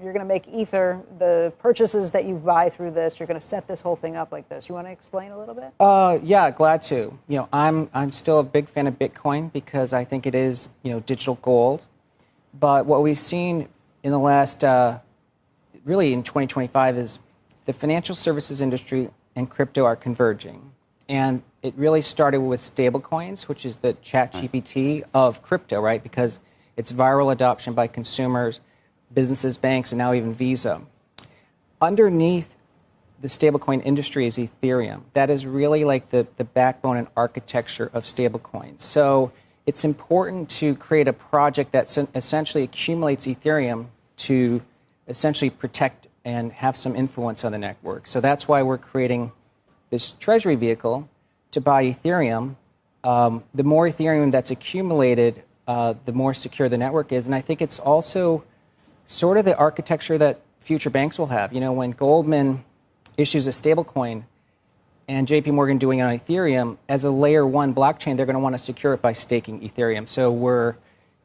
You're going to make Ether, the purchases that you buy through this, you're going to set this whole thing up like this. You want to explain a little bit? Yeah, glad to. I'm still a big fan of Bitcoin because I think it is, digital gold. But what we've seen in the last, really in 2025 is the financial services industry and crypto are converging. And it really started with stablecoins, which is the ChatGPT of crypto, right? Because it's viral adoption by consumers, businesses, banks, and now even Visa. Underneath the stablecoin industry is Ethereum. That is really like the backbone and architecture of stablecoins. So it's important to create a project that essentially accumulates Ethereum to essentially protect and have some influence on the network. So that's why we're creating this treasury vehicle to buy Ethereum. The more Ethereum that's accumulated, the more secure the network is. And I think it's also sort of the architecture that future banks will have. When Goldman issues a stablecoin and JP Morgan doing it on Ethereum, as a layer one blockchain, they're going to want to secure it by staking Ethereum. So we're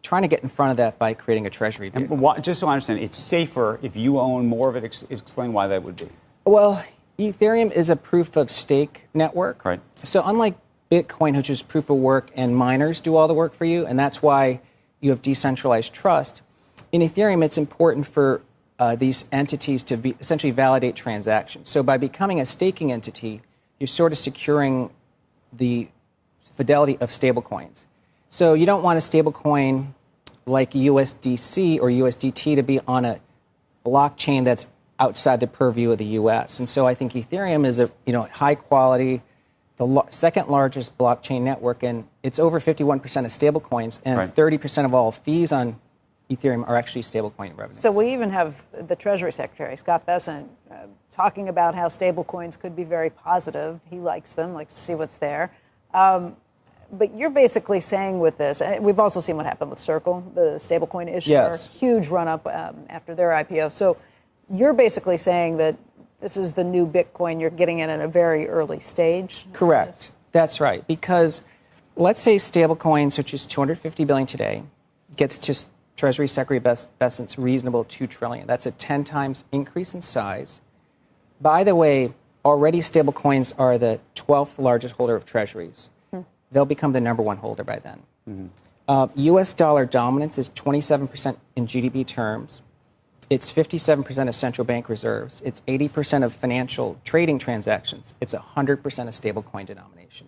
trying to get in front of that by creating a treasury vehicle. And just so I understand, it's safer if you own more of it. Explain why that would be. Well, Ethereum is a proof of stake network. Right. So unlike Bitcoin, which is proof of work and miners do all the work for you, and that's why you have decentralized trust, in Ethereum, it's important for these entities to essentially validate transactions. So by becoming a staking entity, you're sort of securing the fidelity of stablecoins. So you don't want a stablecoin like USDC or USDT to be on a blockchain that's outside the purview of the U.S. And so I think Ethereum is a high quality, the second largest blockchain network, and it's over 51% of stablecoins, and right. 30% of all fees on Ethereum are actually stablecoin revenue. So we even have the Treasury Secretary, Scott Bessent, talking about how stablecoins could be very positive. He likes them, likes to see what's there. But you're basically saying with this, and we've also seen what happened with Circle, the stablecoin issuer, yes. Huge run-up after their IPO. So you're basically saying that this is the new Bitcoin, you're getting in at a very early stage? Correct. That's right. Because let's say stablecoins, which is $250 billion today, gets to Treasury Secretary Bessent's reasonable $2 trillion. That's a 10 times increase in size. By the way, already stablecoins are the 12th largest holder of treasuries. They'll become the number one holder by then. U.S. dollar dominance is 27% in GDP terms. It's 57% of central bank reserves. It's 80% of financial trading transactions. It's 100% of stablecoin denomination.